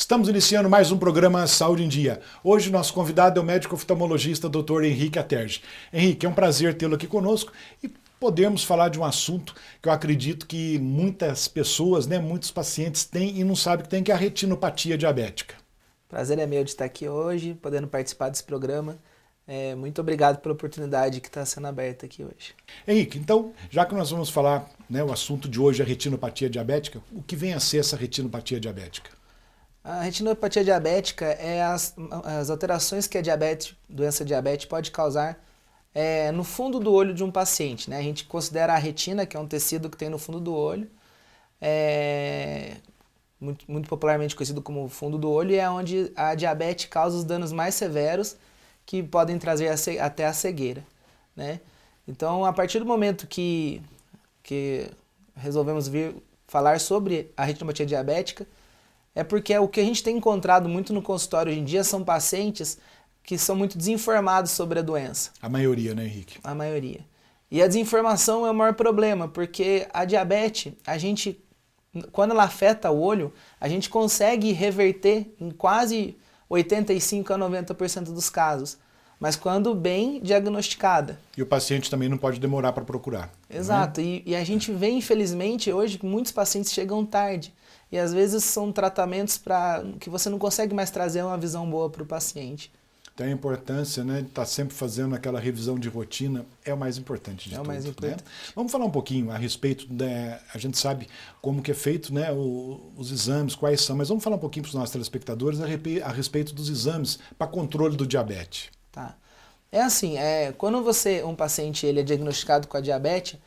Estamos iniciando mais um programa Saúde em Dia. Hoje nosso convidado é o médico oftalmologista Dr. Henrique Aterge. Henrique, é um prazer tê-lo aqui conosco e podemos falar de um assunto que eu acredito que muitas pessoas, muitos pacientes têm e não sabem que tem, que é a retinopatia diabética. Prazer é meu de estar aqui hoje, podendo participar desse programa. Muito obrigado pela oportunidade que está sendo aberta aqui hoje. Henrique, então, já que nós vamos falar, o assunto de hoje é a retinopatia diabética, o que vem a ser essa retinopatia diabética? A retinopatia diabética é as alterações que a doença diabetes pode causar no fundo do olho de um paciente, né? A gente considera a retina, que é um tecido que tem no fundo do olho, muito popularmente conhecido como fundo do olho, e é onde a diabetes causa os danos mais severos que podem trazer até a cegueira, né? Então, a partir do momento que resolvemos vir falar sobre a retinopatia diabética, é porque o que a gente tem encontrado muito no consultório hoje em dia são pacientes que são muito desinformados sobre a doença. A maioria, né, Henrique? A maioria. E a desinformação é o maior problema, porque a diabetes, quando ela afeta o olho, a gente consegue reverter em quase 85 a 90% dos casos, mas quando bem diagnosticada. E o paciente também não pode demorar para procurar. Exato, e a gente vê, infelizmente, hoje que muitos pacientes chegam tarde. E às vezes são tratamentos que você não consegue mais trazer uma visão boa para o paciente. Então a importância, de estar sempre fazendo aquela revisão de rotina é o mais importante de tudo. É o mais importante. Vamos falar um pouquinho a respeito, a gente sabe como que é feito, os exames, quais são, mas vamos falar um pouquinho para os nossos telespectadores a respeito dos exames para controle do diabetes. Tá. É assim, quando um paciente ele é diagnosticado com a diabetes,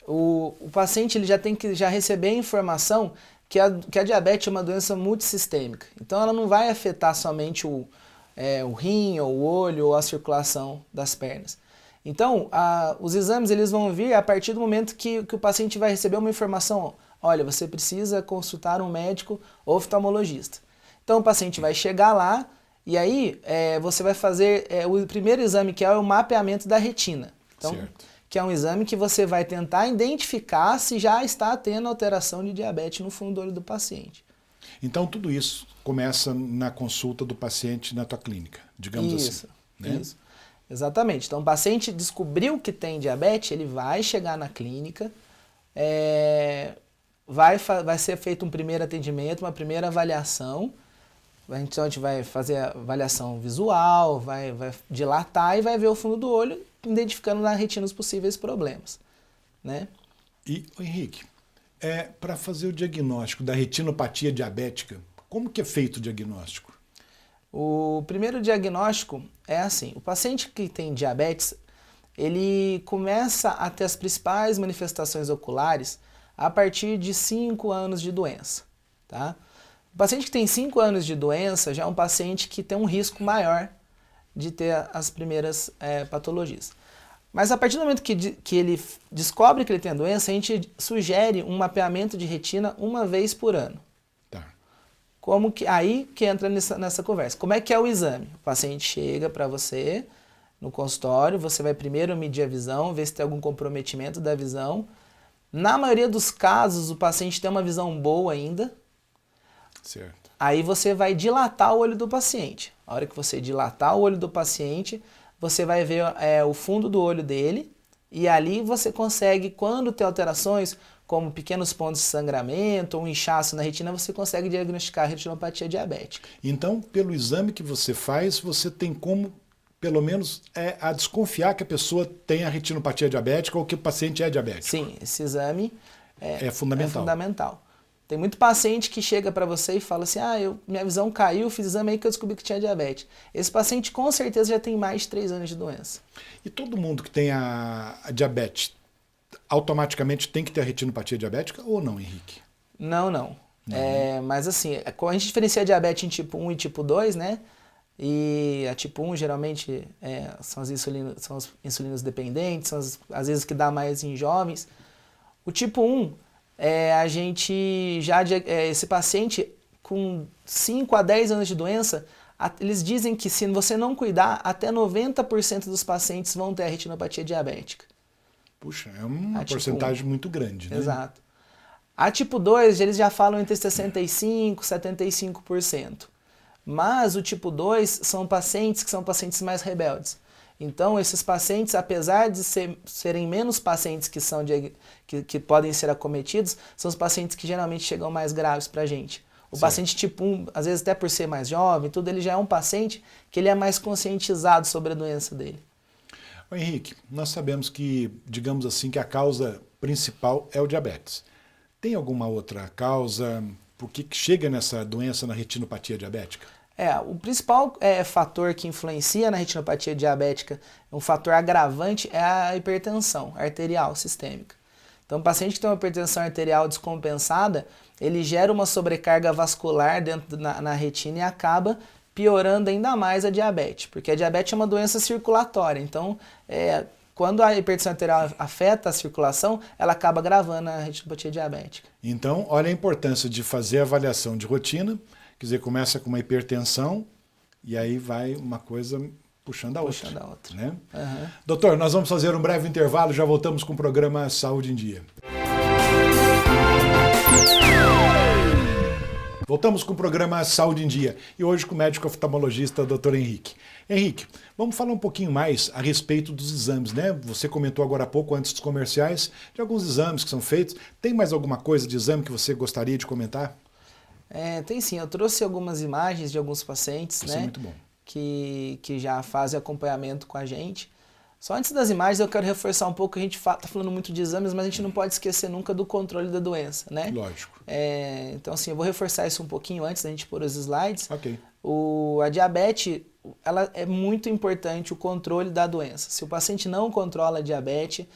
o paciente ele já tem que receber a informação que a diabetes é uma doença multissistêmica. Então ela não vai afetar somente o rim, ou o olho, ou a circulação das pernas. Então, os exames eles vão vir a partir do momento que o paciente vai receber uma informação, olha, você precisa consultar um médico oftalmologista. Então o paciente vai chegar lá e aí você vai fazer o primeiro exame, que é o mapeamento da retina. Então, certo. Que é um exame que você vai tentar identificar se já está tendo alteração de diabetes no fundo do olho do paciente. Então tudo isso começa na consulta do paciente na tua clínica, digamos assim. Isso. Exatamente. Então o paciente descobriu que tem diabetes, ele vai chegar na clínica, vai ser feito um primeiro atendimento, uma primeira avaliação. Então a gente vai fazer a avaliação visual, vai dilatar e vai ver o fundo do olho, identificando na retina os possíveis problemas, né? E, Henrique, para fazer o diagnóstico da retinopatia diabética, como que é feito o diagnóstico? O primeiro diagnóstico é assim, o paciente que tem diabetes, ele começa a ter as principais manifestações oculares a partir de 5 anos de doença, tá? O paciente que tem 5 anos de doença já é um paciente que tem um risco maior de ter as primeiras patologias. Mas a partir do momento que ele descobre que ele tem a doença, a gente sugere um mapeamento de retina uma vez por ano. Tá. Aí que entra nessa conversa. Como é que é o exame? O paciente chega para você no consultório, você vai primeiro medir a visão, ver se tem algum comprometimento da visão. Na maioria dos casos, o paciente tem uma visão boa ainda. Certo. Aí você vai dilatar o olho do paciente. A hora que você dilatar o olho do paciente, você vai ver o fundo do olho dele e ali você consegue, quando tem alterações, como pequenos pontos de sangramento ou um inchaço na retina, você consegue diagnosticar a retinopatia diabética. Então, pelo exame que você faz, você tem como, pelo menos, a desconfiar que a pessoa tem a retinopatia diabética ou que o paciente é diabético. Sim, esse exame é fundamental. Tem muito paciente que chega para você e fala assim, minha visão caiu, fiz exame aí que eu descobri que tinha diabetes. Esse paciente com certeza já tem mais de 3 anos de doença. E todo mundo que tem a diabetes, automaticamente tem que ter a retinopatia diabética ou não, Henrique? Não. Mas assim, a gente diferencia a diabetes em tipo 1 e tipo 2, né? E a tipo 1 geralmente são os insulinos dependentes, são às vezes que dá mais em jovens. O tipo 1... a gente esse paciente com 5 a 10 anos de doença, eles dizem que se você não cuidar, até 90% dos pacientes vão ter a retinopatia diabética. Puxa, é uma porcentagem muito grande, né? Exato. A tipo 2, eles já falam entre 65% e 75%. Mas o tipo 2 são pacientes que são pacientes mais rebeldes. Então, esses pacientes, apesar de serem menos pacientes que podem ser acometidos, são os pacientes que geralmente chegam mais graves para a gente. O paciente tipo 1, às vezes até por ser mais jovem, tudo, ele já é um paciente que ele é mais conscientizado sobre a doença dele. Ô, Henrique, nós sabemos que, digamos assim, que a causa principal é o diabetes. Tem alguma outra causa? Por que chega nessa doença na retinopatia diabética? O principal fator que influencia na retinopatia diabética, um fator agravante, é a hipertensão arterial sistêmica. Então, o paciente que tem uma hipertensão arterial descompensada, ele gera uma sobrecarga vascular na retina e acaba piorando ainda mais a diabetes, porque a diabetes é uma doença circulatória. Então, quando a hipertensão arterial afeta a circulação, ela acaba agravando a retinopatia diabética. Então, olha a importância de fazer a avaliação de rotina, quer dizer, começa com uma hipertensão e aí vai uma coisa puxando a outra. Né? Uhum. Doutor, nós vamos fazer um breve intervalo, já voltamos com o programa Saúde em Dia. Voltamos com o programa Saúde em Dia e hoje com o médico oftalmologista Dr. Henrique. Henrique, vamos falar um pouquinho mais a respeito dos exames, né? Você comentou agora há pouco, antes dos comerciais, de alguns exames que são feitos. Tem mais alguma coisa de exame que você gostaria de comentar? Tem sim, eu trouxe algumas imagens de alguns pacientes, Isso é muito bom. Que já fazem acompanhamento com a gente. Só antes das imagens eu quero reforçar um pouco, a gente está falando muito de exames, mas a gente não pode esquecer nunca do controle da doença, né? Lógico. Então assim, eu vou reforçar isso um pouquinho antes da gente pôr os slides. Ok. A diabetes, ela é muito importante o controle da doença. Se o paciente não controla a diabetes,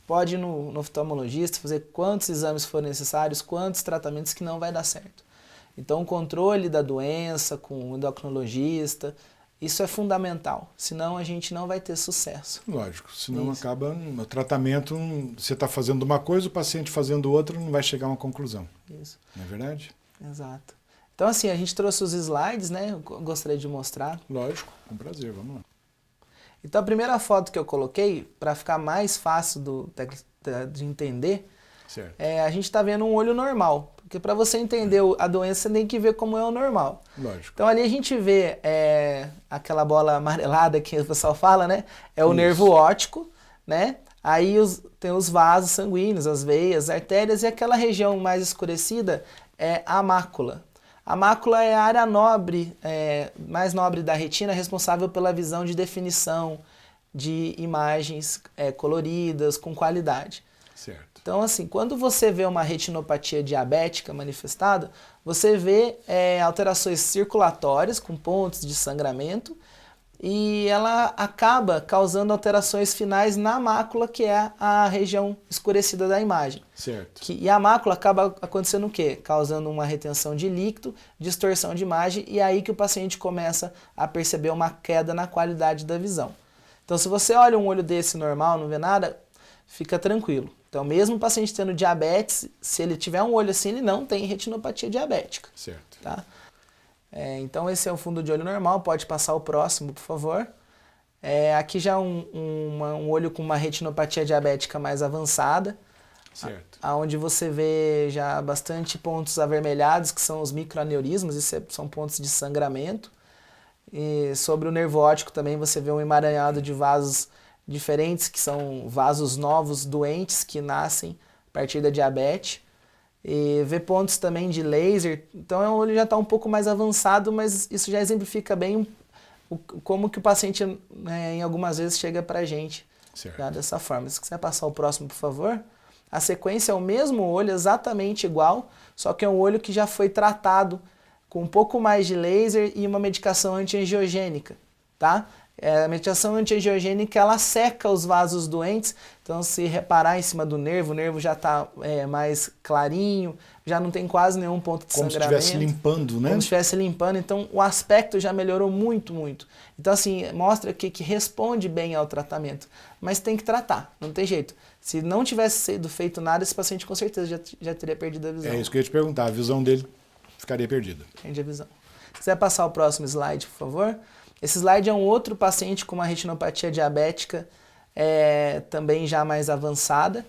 pode ir no oftalmologista, fazer quantos exames forem necessários, quantos tratamentos, que não vai dar certo. Então o controle da doença com o endocrinologista, isso é fundamental, senão a gente não vai ter sucesso. Lógico, senão acaba no tratamento, você está fazendo uma coisa, o paciente fazendo outra, não vai chegar a uma conclusão. Isso. Não é verdade? Exato. Então assim, a gente trouxe os slides, né? Eu gostaria de mostrar. Lógico, com prazer, vamos lá. Então a primeira foto que eu coloquei, para ficar mais fácil de entender, certo. A gente está vendo um olho normal. Porque para você entender a doença, você tem que ver como é o normal. Lógico. Então ali a gente vê aquela bola amarelada que o pessoal fala, né? É o nervo óptico, né? Aí tem os vasos sanguíneos, as veias, as artérias, e aquela região mais escurecida é a mácula. A mácula é a área nobre, mais nobre da retina, responsável pela visão de definição de imagens coloridas, com qualidade. Certo. Então, assim, quando você vê uma retinopatia diabética manifestada, você vê alterações circulatórias com pontos de sangramento e ela acaba causando alterações finais na mácula, que é a região escurecida da imagem. Certo. E a mácula acaba acontecendo o quê? Causando uma retenção de líquido, distorção de imagem, e é aí que o paciente começa a perceber uma queda na qualidade da visão. Então, se você olha um olho desse normal, não vê nada, fica tranquilo. Então, mesmo o paciente tendo diabetes, se ele tiver um olho assim, ele não tem retinopatia diabética. Certo. Tá? Então, esse é o fundo de olho normal. Pode passar o próximo, por favor. Aqui já um olho com uma retinopatia diabética mais avançada. Certo. Onde você vê já bastante pontos avermelhados, que são os microaneurismas, são pontos de sangramento. E sobre o nervo óptico também você vê um emaranhado de vasos diferentes, que são vasos novos, doentes, que nascem a partir da diabetes. E vê pontos também de laser. Então o olho já está um pouco mais avançado, mas isso já exemplifica bem como que o paciente, em algumas vezes, chega para a gente dessa forma. Se quiser passar o próximo, por favor. A sequência é o mesmo olho, exatamente igual, só que é um olho que já foi tratado com um pouco mais de laser e uma medicação antiangiogênica, tá? A medicação antiangiogênica, ela seca os vasos doentes, então se reparar em cima do nervo, o nervo já está mais clarinho, já não tem quase nenhum ponto de sangramento. Como se estivesse limpando, né? Como se estivesse limpando, então o aspecto já melhorou muito, muito. Então assim, mostra que responde bem ao tratamento, mas tem que tratar, não tem jeito. Se não tivesse sido feito nada, esse paciente com certeza já teria perdido a visão. É isso que eu ia te perguntar, a visão dele ficaria perdida. Perde a visão. Se quiser passar o próximo slide, por favor. Esse slide é um outro paciente com uma retinopatia diabética também já mais avançada.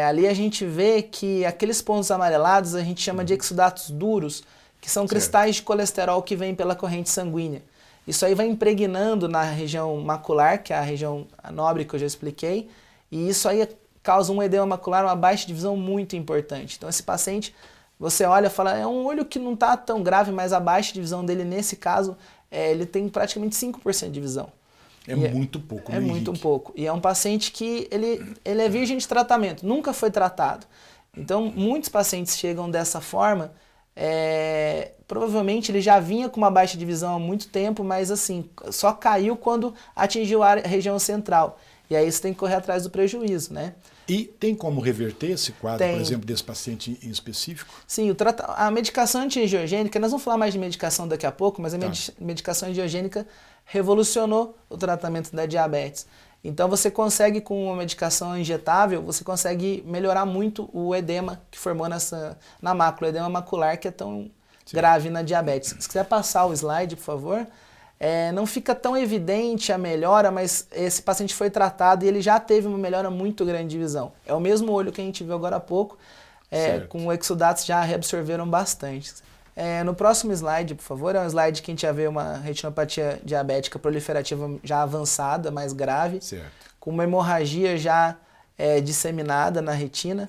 ali a gente vê que aqueles pontos amarelados a gente chama de exudatos duros, que são cristais de colesterol que vêm pela corrente sanguínea. Isso aí vai impregnando na região macular, que é a região nobre que eu já expliquei, e isso aí causa um edema macular, uma baixa de visão muito importante. Então esse paciente, você olha e fala, é um olho que não está tão grave, mas a baixa de visão dele, nesse caso, ele tem praticamente 5% de visão. É muito pouco, né, É muito pouco. E é um paciente que ele é virgem de tratamento, nunca foi tratado. Então, muitos pacientes chegam dessa forma, provavelmente ele já vinha com uma baixa de visão há muito tempo, mas assim, só caiu quando atingiu a região central. E aí você tem que correr atrás do prejuízo, né? E tem como reverter esse quadro, Tem. por exemplo, desse paciente em específico? Sim, a medicação anti-angiogênica, nós vamos falar mais de medicação daqui a pouco, mas a medicação angiogênica revolucionou o tratamento da diabetes. Então você consegue, com uma medicação injetável, você consegue melhorar muito o edema que formou na mácula, o edema macular que é tão grave na diabetes. Se quiser passar o slide, por favor. Não fica tão evidente a melhora, mas esse paciente foi tratado e ele já teve uma melhora muito grande de visão. É o mesmo olho que a gente viu agora há pouco, com exudatos já reabsorveram bastante. No próximo slide, por favor, é um slide que a gente já vê uma retinopatia diabética proliferativa já avançada, mais grave, com uma hemorragia já disseminada na retina.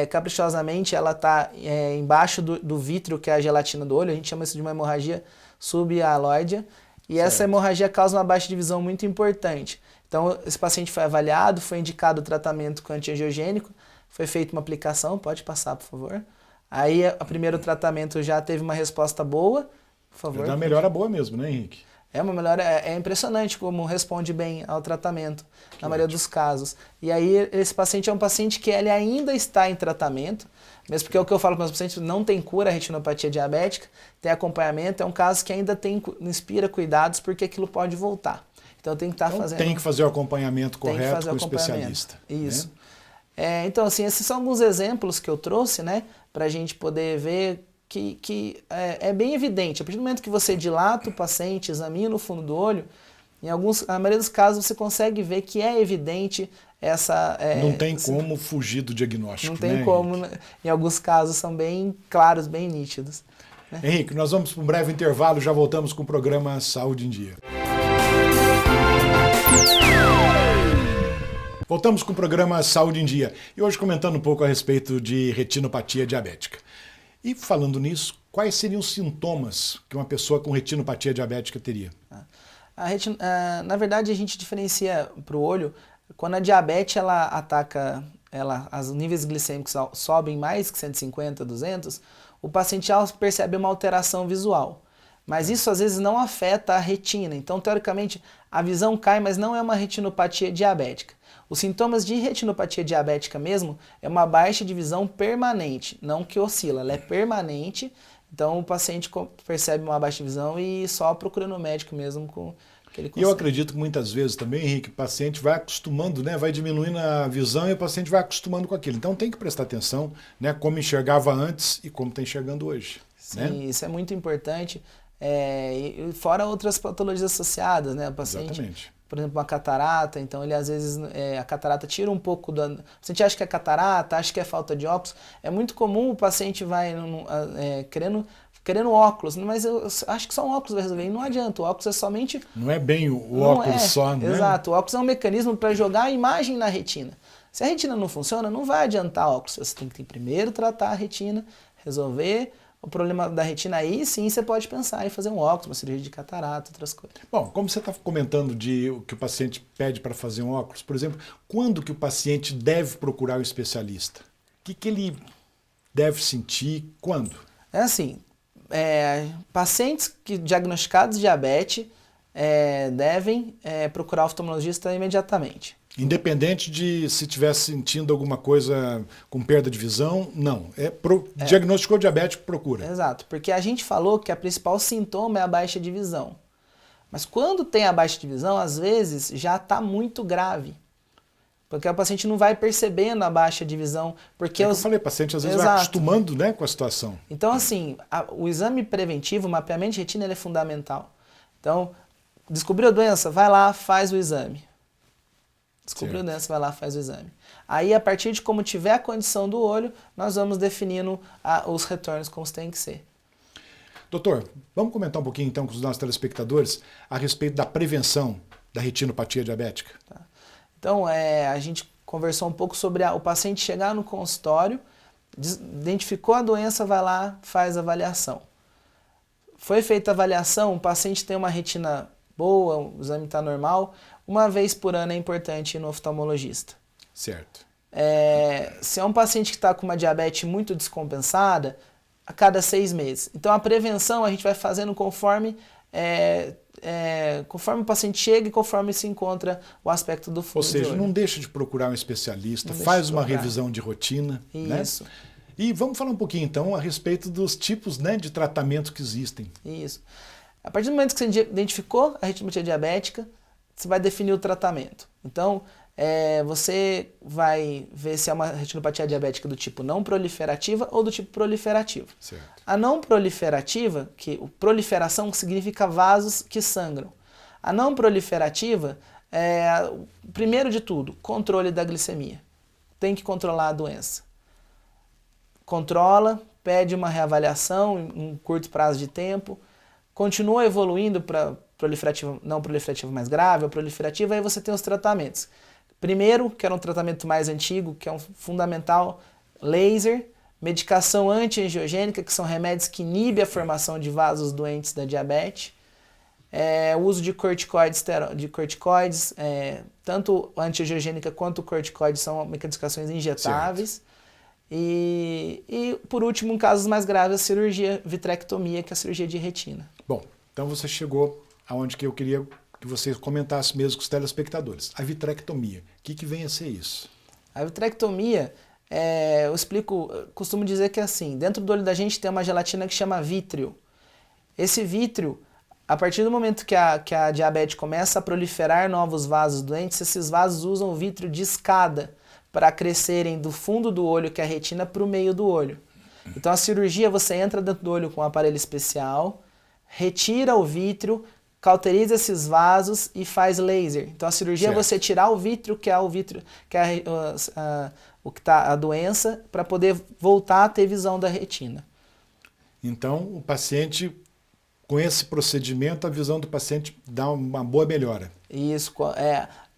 Caprichosamente, ela está embaixo do vítreo, que é a gelatina do olho, a gente chama isso de uma hemorragia subhialoidea. E essa hemorragia causa uma baixa de visão muito importante. Então, esse paciente foi avaliado, foi indicado o tratamento com antiangiogênico, foi feita uma aplicação, pode passar, por favor. Aí, o primeiro tratamento já teve uma resposta boa, por favor. É uma melhora boa mesmo, né, Henrique? É uma melhora, é impressionante como responde bem ao tratamento, na maioria dos casos. E aí, esse paciente é um paciente que ele ainda está em tratamento, mesmo porque é o que eu falo para os pacientes, não tem cura a retinopatia diabética, tem acompanhamento, é um caso que ainda inspira cuidados, porque aquilo pode voltar. Então tem que estar fazendo... Tem que fazer o acompanhamento correto com o especialista. Isso. Né? Então, assim, esses são alguns exemplos que eu trouxe, né, para a gente poder ver que é bem evidente. A partir do momento que você dilata o paciente, examina o fundo do olho, na maioria dos casos você consegue ver que é evidente essa... não tem como fugir do diagnóstico, não tem né, como, Henrique? Em alguns casos são bem claros, bem nítidos. Né? Henrique, nós vamos para um breve intervalo, já voltamos com o programa Saúde em Dia. Voltamos com o programa Saúde em Dia e hoje comentando um pouco a respeito de retinopatia diabética. E falando nisso, quais seriam os sintomas que uma pessoa com retinopatia diabética teria? Na verdade, a gente diferencia para o olho, quando a diabetes ela ataca, os níveis glicêmicos sobem mais que 150, 200, o paciente já percebe uma alteração visual. Mas isso às vezes não afeta a retina. Então, teoricamente, a visão cai, mas não é uma retinopatia diabética. Os sintomas de retinopatia diabética mesmo é uma baixa de visão permanente, não que oscila, ela é permanente. Então, o paciente percebe uma baixa de visão e só procurando o médico mesmo com que ele consegue. E eu acredito que muitas vezes também, Henrique, o paciente vai acostumando, né, vai diminuindo a visão e o paciente vai acostumando com aquilo. Então, tem que prestar atenção, né, como enxergava antes e como está enxergando hoje. Sim, né? Isso é muito importante. E fora outras patologias associadas, né? O paciente, Exatamente. Por exemplo, uma catarata, então ele às vezes, a catarata tira um pouco da... O paciente acha que é catarata, acha que é falta de óculos. É muito comum o paciente vai querendo óculos, mas eu acho que só um óculos vai resolver. E não adianta, o óculos é somente... Não é bem o óculos só, né? Exato, o óculos é um mecanismo para jogar a imagem na retina. Se a retina não funciona, não vai adiantar óculos. Você tem que primeiro tratar a retina, resolver o problema da retina, aí sim você pode pensar em fazer um óculos, uma cirurgia de catarata, outras coisas. Bom, como você está comentando de o que o paciente pede para fazer um óculos, por exemplo, quando que o paciente deve procurar um especialista? O que ele deve sentir? Quando? É assim, pacientes diagnosticados de diabetes devem procurar o oftalmologista imediatamente. Independente de se estiver sentindo alguma coisa com perda de visão, não. Diagnosticou diabetes, procura. Exato, porque a gente falou que a principal sintoma é a baixa de visão. Mas quando tem a baixa de visão, às vezes já está muito grave. Porque o paciente não vai percebendo a baixa de visão. Porque eu falei, o paciente às vezes vai acostumando, né, com a situação. Então, assim, o exame preventivo, o mapeamento de retina, ele é fundamental. Então, descobriu a doença, vai lá, faz o exame. Descobriu doença, vai lá, faz o exame. Aí, a partir de como tiver a condição do olho, nós vamos definindo os retornos como tem que ser. Doutor, vamos comentar um pouquinho então com os nossos telespectadores a respeito da prevenção da retinopatia diabética. Tá. Então, a gente conversou um pouco sobre o paciente chegar no consultório, identificou a doença, vai lá, faz a avaliação. Foi feita a avaliação, o paciente tem uma retina boa, o exame está normal, uma vez por ano é importante ir no oftalmologista. Certo. Se é um paciente que está com uma diabetes muito descompensada, a cada 6 meses. Então a prevenção a gente vai fazendo conforme o paciente chega e conforme se encontra o aspecto do fundo. Ou seja, de olho. não deixa de procurar um especialista, Não faz deixa de uma procurar. revisão de rotina. Isso. Né? E vamos falar um pouquinho então a respeito dos tipos, né, de tratamento que existem. Isso. A partir do momento que você identificou a retinopatia diabética, você vai definir o tratamento. Então, você vai ver se é uma retinopatia diabética do tipo não proliferativa ou do tipo proliferativo. Certo. A não proliferativa, proliferação significa vasos que sangram. A não proliferativa primeiro de tudo, controle da glicemia. Tem que controlar a doença. Controla, pede uma reavaliação em um curto prazo de tempo, continua evoluindo para proliferativa, não proliferativa mais grave ou proliferativa, aí você tem os tratamentos. Primeiro, que era um tratamento mais antigo, que é um fundamental, laser, medicação anti-angiogênica, que são remédios que inibem a formação de vasos doentes da diabetes, o uso de corticoides, tanto anti-angiogênica quanto corticoides são medicações injetáveis. Certo. E, por último, em casos mais graves, a cirurgia vitrectomia, que é a cirurgia de retina. Bom, então você chegou aonde que eu queria que você comentasse mesmo com os telespectadores. A vitrectomia, o que vem a ser isso? A vitrectomia, costumo dizer que é assim, dentro do olho da gente tem uma gelatina que chama vítreo. Esse vítreo, a partir do momento que a diabetes começa a proliferar novos vasos doentes, esses vasos usam o vítreo de escada para crescerem do fundo do olho, que é a retina, para o meio do olho. Então a cirurgia, você entra dentro do olho com um aparelho especial, retira o vítreo, cauteriza esses vasos e faz laser. Então a cirurgia certo. É você tirar o vítreo, que é o vítreo, que é o que está a doença, para poder voltar a ter visão da retina. Então o paciente, com esse procedimento, a visão do paciente dá uma boa melhora. Isso,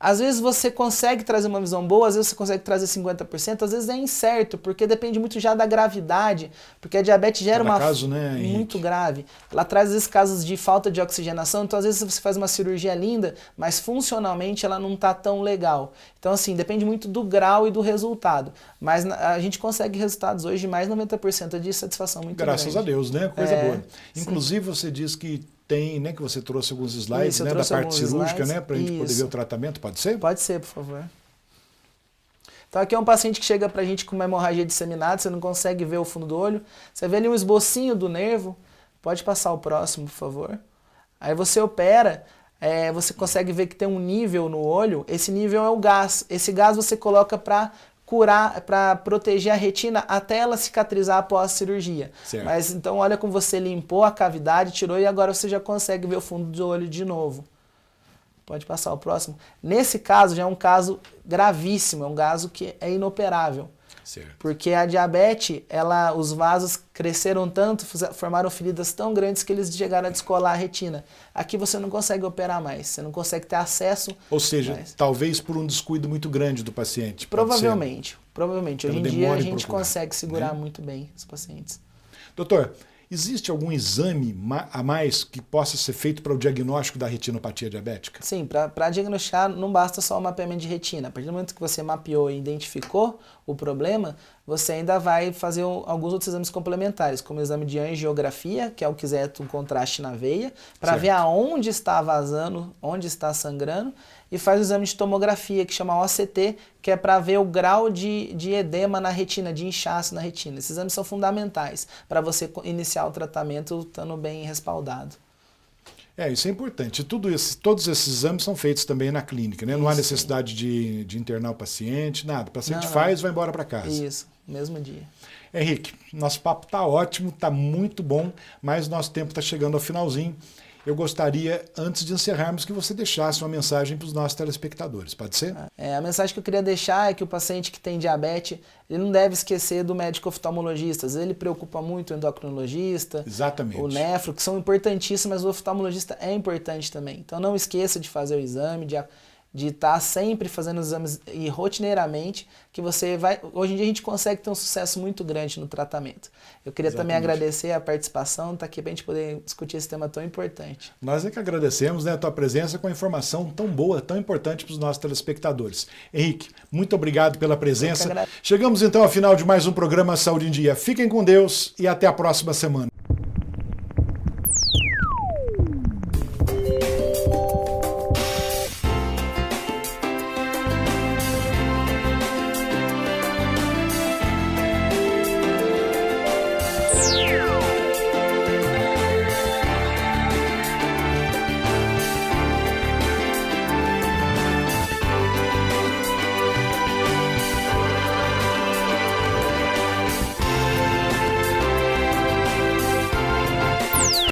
às vezes você consegue trazer uma visão boa, às vezes você consegue trazer 50%, às vezes é incerto, porque depende muito já da gravidade, porque a diabetes gera uma caso, né, muito grave. Ela traz às vezes casos de falta de oxigenação, então às vezes você faz uma cirurgia linda, mas funcionalmente ela não está tão legal. Então assim, depende muito do grau e do resultado, mas a gente consegue resultados hoje de mais de 90% de satisfação muito grande. Graças a Deus, né? Coisa boa. Sim. Inclusive você diz que tem, né, que você trouxe alguns slides, Isso, né, da parte cirúrgica, slides, né, para a gente poder ver o tratamento, pode ser? Pode ser, por favor. Então aqui é um paciente que chega pra gente com uma hemorragia disseminada, você não consegue ver o fundo do olho, você vê ali um esbocinho do nervo, pode passar o próximo, por favor. Aí você opera, você consegue ver que tem um nível no olho, esse nível é o gás, esse gás você coloca para curar, para proteger a retina até ela cicatrizar após a cirurgia. Certo. Mas então olha como você limpou a cavidade, tirou e agora você já consegue ver o fundo do olho de novo. Pode passar o próximo. Nesse caso já é um caso gravíssimo, é um caso que é inoperável. Certo. Porque a diabetes, os vasos cresceram tanto, formaram feridas tão grandes que eles chegaram a descolar a retina. Aqui você não consegue operar mais, você não consegue ter acesso. Ou seja, mais. talvez por um descuido muito grande do paciente. Provavelmente. Hoje em dia a gente procurar, consegue segurar né? muito bem os pacientes. Doutor, existe algum exame a mais que possa ser feito para o diagnóstico da retinopatia diabética? Sim, para diagnosticar não basta só o mapeamento de retina. A partir do momento que você mapeou e identificou o problema, você ainda vai fazer alguns outros exames complementares, como o exame de angiografia, que é o que é um contraste na veia, para ver aonde está vazando, onde está sangrando, e faz o exame de tomografia, que chama OCT, que é para ver o grau de edema na retina, de inchaço na retina. Esses exames são fundamentais para você iniciar o tratamento estando bem respaldado. Isso é importante. Todos esses exames são feitos também na clínica, né? Não há necessidade de internar o paciente, nada. O paciente faz e vai embora para casa. Isso, mesmo dia. Henrique, nosso papo está ótimo, está muito bom, mas nosso tempo está chegando ao finalzinho. eu gostaria, antes de encerrarmos, que você deixasse uma mensagem para os nossos telespectadores. Pode ser? A mensagem que eu queria deixar é que o paciente que tem diabetes, ele não deve esquecer do médico oftalmologista. Às vezes ele preocupa muito o endocrinologista, Exatamente. o nefro, que são importantíssimos, mas o oftalmologista é importante também. Então não esqueça de fazer o exame, de estar sempre fazendo os exames e rotineiramente, que você vai... Hoje em dia a gente consegue ter um sucesso muito grande no tratamento. Eu queria também agradecer a participação, estar aqui para a gente poder discutir esse tema tão importante. Nós é que agradecemos, né, a tua presença com a informação tão boa, tão importante para os nossos telespectadores. Henrique, muito obrigado pela presença. Chegamos então ao final de mais um programa Saúde em Dia. Fiquem com Deus e até a próxima semana.